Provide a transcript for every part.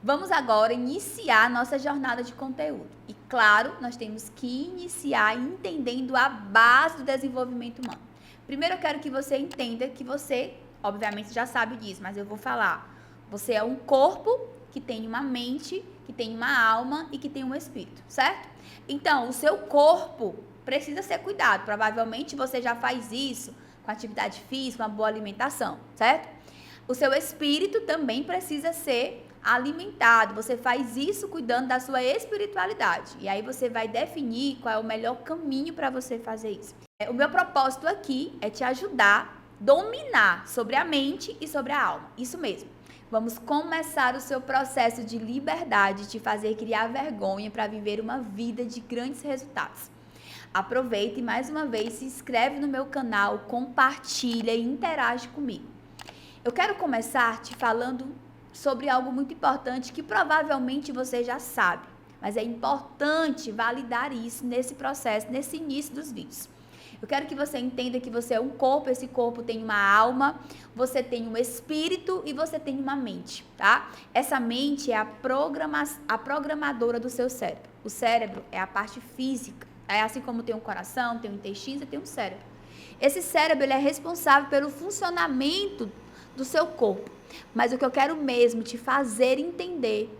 Vamos agora iniciar nossa jornada de conteúdo. E claro, nós temos que iniciar entendendo a base do desenvolvimento humano. Primeiro eu quero que você entenda que você, obviamente já sabe disso, mas eu vou falar. Você é um corpo que tem uma mente, que tem uma alma e que tem um espírito, certo? Então, o seu corpo precisa ser cuidado. Provavelmente você já faz isso com atividade física, uma boa alimentação, certo? O seu espírito também precisa ser alimentado. Você faz isso cuidando da sua espiritualidade. E aí você vai definir qual é o melhor caminho para você fazer isso. O meu propósito aqui é te ajudar a dominar sobre a mente e sobre a alma. Isso mesmo. Vamos começar o seu processo de liberdade, te fazer criar vergonha para viver uma vida de grandes resultados. Aproveita e mais uma vez se inscreve no meu canal, compartilha e interage comigo. Eu quero começar te falando sobre algo muito importante que provavelmente você já sabe, mas é importante validar isso nesse processo, nesse início dos vídeos. Eu quero que você entenda que você é um corpo, esse corpo tem uma alma, você tem um espírito e você tem uma mente, tá? Essa mente é a programadora do seu cérebro. O cérebro é a parte física, assim como tem um coração, tem um intestino, tem um cérebro. Esse cérebro ele é responsável pelo funcionamento do seu corpo. Mas o que eu quero mesmo te fazer entender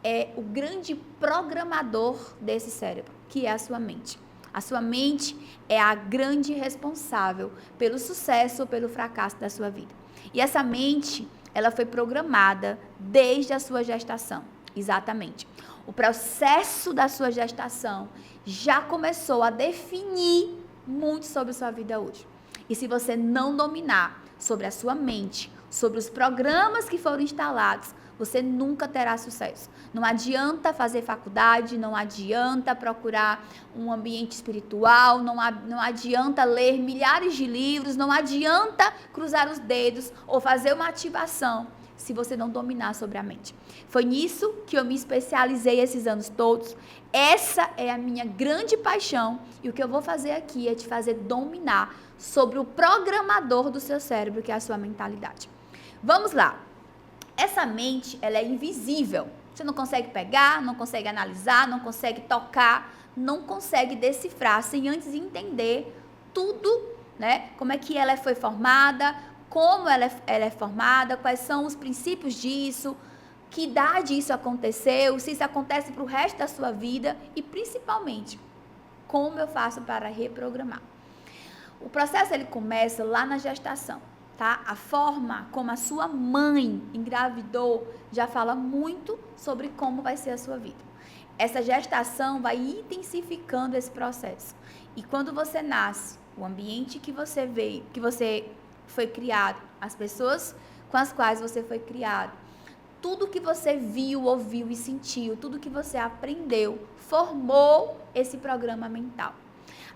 é o grande programador desse cérebro, que é a sua mente. A sua mente é a grande responsável pelo sucesso ou pelo fracasso da sua vida. E essa mente, ela foi programada desde a sua gestação. Exatamente. O processo da sua gestação já começou a definir muito sobre a sua vida hoje. E se você não dominar sobre a sua mente, sobre os programas que foram instalados, você nunca terá sucesso. Não adianta fazer faculdade, não adianta procurar um ambiente espiritual, não adianta ler milhares de livros, não adianta cruzar os dedos ou fazer uma ativação se você não dominar sobre a mente. Foi nisso que eu me especializei esses anos todos. Essa é a minha grande paixão e o que eu vou fazer aqui é te fazer dominar sobre o programador do seu cérebro, que é a sua mentalidade. Vamos lá. Essa mente, ela é invisível. Você não consegue pegar, não consegue analisar, não consegue tocar, não consegue decifrar sem antes entender tudo, né? Como é que ela foi formada, como ela é formada, quais são os princípios disso, que idade isso aconteceu, se isso acontece para o resto da sua vida e principalmente, como eu faço para reprogramar. O processo ele começa lá na gestação. Tá? A forma como a sua mãe engravidou já fala muito sobre como vai ser a sua vida. Essa gestação vai intensificando esse processo. E quando você nasce, o ambiente que você veio, que você foi criado, as pessoas com as quais você foi criado, tudo que você viu, ouviu e sentiu, tudo que você aprendeu, formou esse programa mental.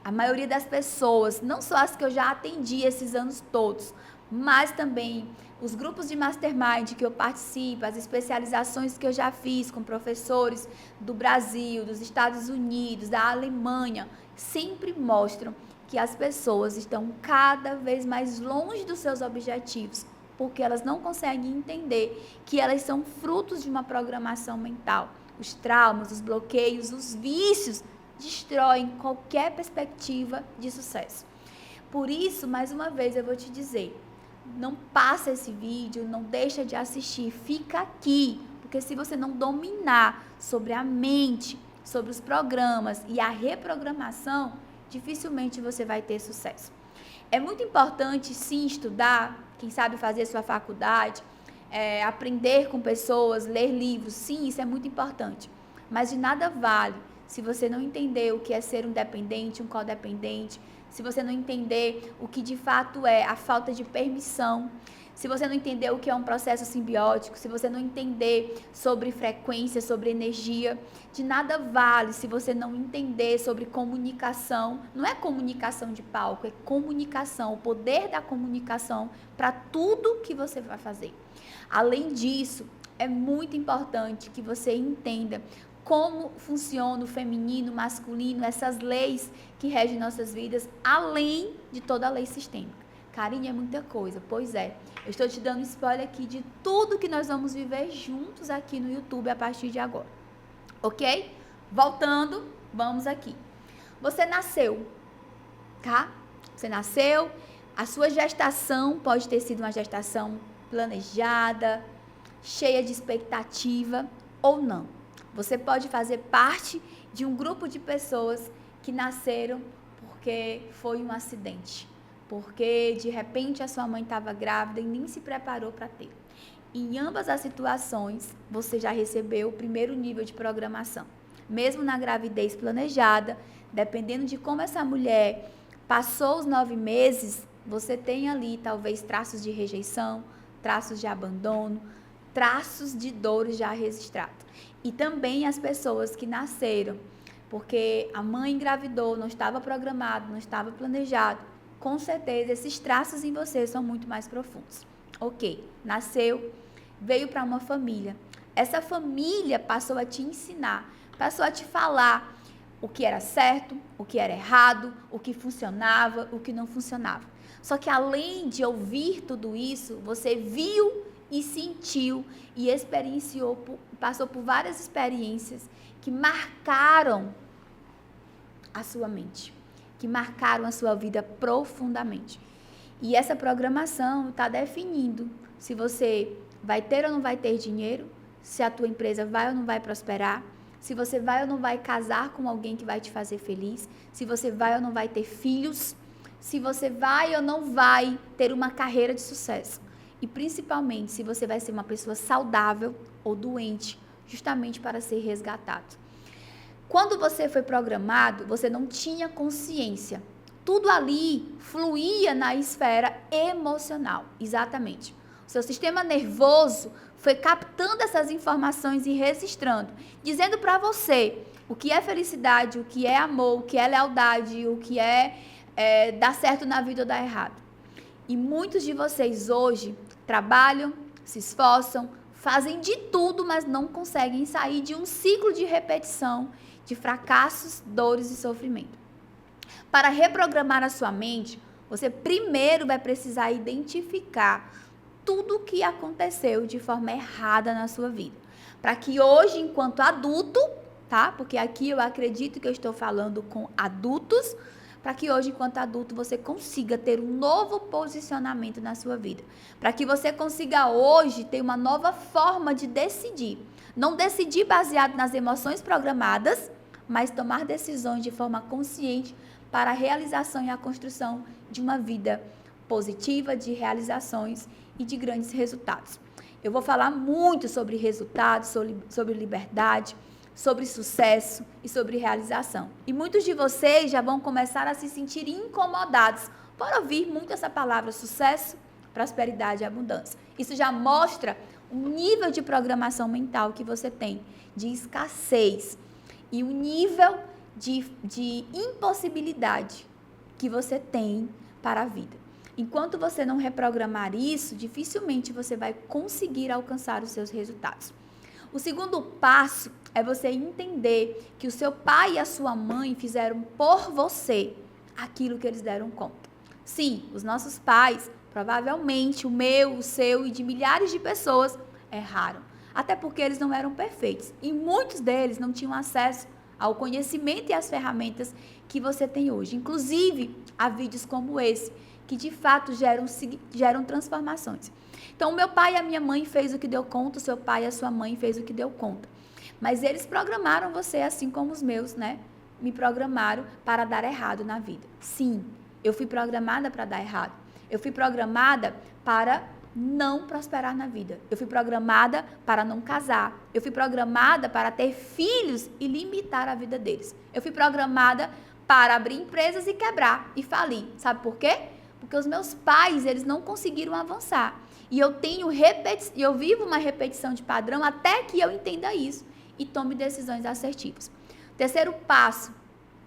A maioria das pessoas, não só as que eu já atendi esses anos todos, mas também os grupos de mastermind que eu participo, as especializações que eu já fiz com professores do Brasil, dos Estados Unidos, da Alemanha, sempre mostram que as pessoas estão cada vez mais longe dos seus objetivos, porque elas não conseguem entender que elas são frutos de uma programação mental. Os traumas, os bloqueios, os vícios destroem qualquer perspectiva de sucesso. Por isso, mais uma vez, eu vou te dizer, não passa esse vídeo, não deixa de assistir, fica aqui, porque se você não dominar sobre a mente, sobre os programas e a reprogramação, dificilmente você vai ter sucesso. É muito importante, sim, estudar, quem sabe fazer sua faculdade, aprender com pessoas, ler livros, sim, isso é muito importante, mas de nada vale se você não entender o que é ser um dependente, um codependente, se você não entender o que de fato é a falta de permissão, se você não entender o que é um processo simbiótico, se você não entender sobre frequência, sobre energia, de nada vale se você não entender sobre comunicação. Não é comunicação de palco, é comunicação, o poder da comunicação para tudo que você vai fazer. Além disso, é muito importante que você entenda como funciona o feminino, o masculino, essas leis que regem nossas vidas, além de toda a lei sistêmica. Karine, é muita coisa. Pois é. Eu estou te dando spoiler aqui de tudo que nós vamos viver juntos aqui no YouTube a partir de agora. Ok? Voltando, vamos aqui. Você nasceu, tá? Você nasceu, a sua gestação pode ter sido uma gestação planejada, cheia de expectativa ou não. Você pode fazer parte de um grupo de pessoas que nasceram porque foi um acidente, porque de repente a sua mãe estava grávida e nem se preparou para ter. Em ambas as situações, você já recebeu o primeiro nível de programação. Mesmo na gravidez planejada, dependendo de como essa mulher passou os 9 meses, você tem ali talvez traços de rejeição, traços de abandono, traços de dores já registrados. E também as pessoas que nasceram, porque a mãe engravidou, não estava programado, não estava planejado, com certeza esses traços em você são muito mais profundos. Ok, nasceu, veio para uma família. Essa família passou a te ensinar, passou a te falar o que era certo, o que era errado, o que funcionava, o que não funcionava. Só que além de ouvir tudo isso, você viu e sentiu e experienciou, passou por várias experiências que marcaram a sua mente, que marcaram a sua vida profundamente. E essa programação está definindo se você vai ter ou não vai ter dinheiro, se a tua empresa vai ou não vai prosperar, se você vai ou não vai casar com alguém que vai te fazer feliz, se você vai ou não vai ter filhos, se você vai ou não vai ter uma carreira de sucesso. E principalmente se você vai ser uma pessoa saudável ou doente, justamente para ser resgatado. Quando você foi programado, você não tinha consciência. Tudo ali fluía na esfera emocional, exatamente. O seu sistema nervoso foi captando essas informações e registrando, dizendo para você o que é felicidade, o que é amor, o que é lealdade, o que é dar certo na vida ou dar errado. E muitos de vocês hoje trabalham, se esforçam, fazem de tudo, mas não conseguem sair de um ciclo de repetição, de fracassos, dores e sofrimento. Para reprogramar a sua mente, você primeiro vai precisar identificar tudo o que aconteceu de forma errada na sua vida. Para que hoje, enquanto adulto, tá? Porque aqui eu acredito que eu estou falando com adultos, para que hoje, enquanto adulto, você consiga ter um novo posicionamento na sua vida. Para que você consiga hoje ter uma nova forma de decidir. Não decidir baseado nas emoções programadas, mas tomar decisões de forma consciente para a realização e a construção de uma vida positiva, de realizações e de grandes resultados. Eu vou falar muito sobre resultados, sobre liberdade, sobre sucesso e sobre realização. E muitos de vocês já vão começar a se sentir incomodados por ouvir muito essa palavra sucesso, prosperidade e abundância. Isso já mostra o nível de programação mental que você tem, de escassez e o nível de impossibilidade que você tem para a vida. Enquanto você não reprogramar isso, dificilmente você vai conseguir alcançar os seus resultados. O segundo passo é você entender que o seu pai e a sua mãe fizeram por você aquilo que eles deram conta. Sim, os nossos pais, provavelmente o meu, o seu e de milhares de pessoas, erraram. Até porque eles não eram perfeitos. E muitos deles não tinham acesso ao conhecimento e às ferramentas que você tem hoje. Inclusive, há vídeos como esse, que de fato geram transformações. Então, o meu pai e a minha mãe fez o que deu conta, o seu pai e a sua mãe fez o que deu conta. Mas eles programaram você, assim como os meus, né? Me programaram para dar errado na vida. Sim, eu fui programada para dar errado. Eu fui programada para não prosperar na vida. Eu fui programada para não casar. Eu fui programada para ter filhos e limitar a vida deles. Eu fui programada para abrir empresas e quebrar e falir. Sabe por quê? Porque os meus pais, eles não conseguiram avançar. E eu vivo uma repetição de padrão até que eu entenda isso e tome decisões assertivas. O terceiro passo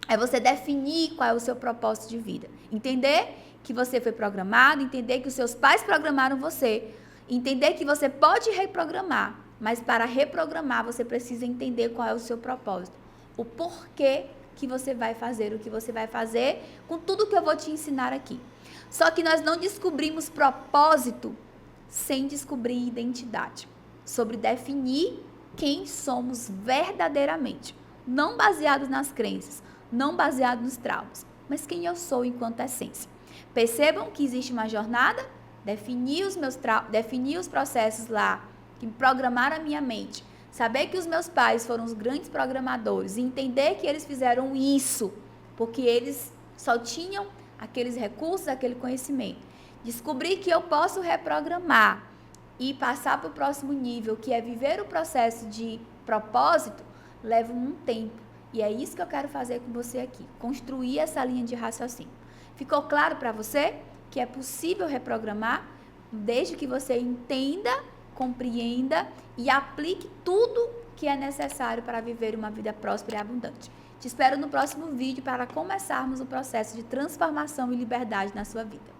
é você definir qual é o seu propósito de vida. Entender que você foi programado, entender que os seus pais programaram você, entender que você pode reprogramar, mas para reprogramar você precisa entender qual é o seu propósito. O porquê que você vai fazer o que você vai fazer com tudo que eu vou te ensinar aqui. Só que nós não descobrimos propósito sem descobrir identidade. Sobre definir quem somos verdadeiramente. Não baseados nas crenças, não baseado nos traumas, mas quem eu sou enquanto essência. Percebam que existe uma jornada, definir os processos lá, que programaram a minha mente, saber que os meus pais foram os grandes programadores e entender que eles fizeram isso porque eles só tinham aqueles recursos, aquele conhecimento. Descobrir que eu posso reprogramar e passar para o próximo nível, que é viver o processo de propósito, leva um tempo. E é isso que eu quero fazer com você aqui, construir essa linha de raciocínio. Ficou claro para você que é possível reprogramar, desde que você entenda, compreenda e aplique tudo que é necessário para viver uma vida próspera e abundante. Te espero no próximo vídeo para começarmos o processo de transformação e liberdade na sua vida.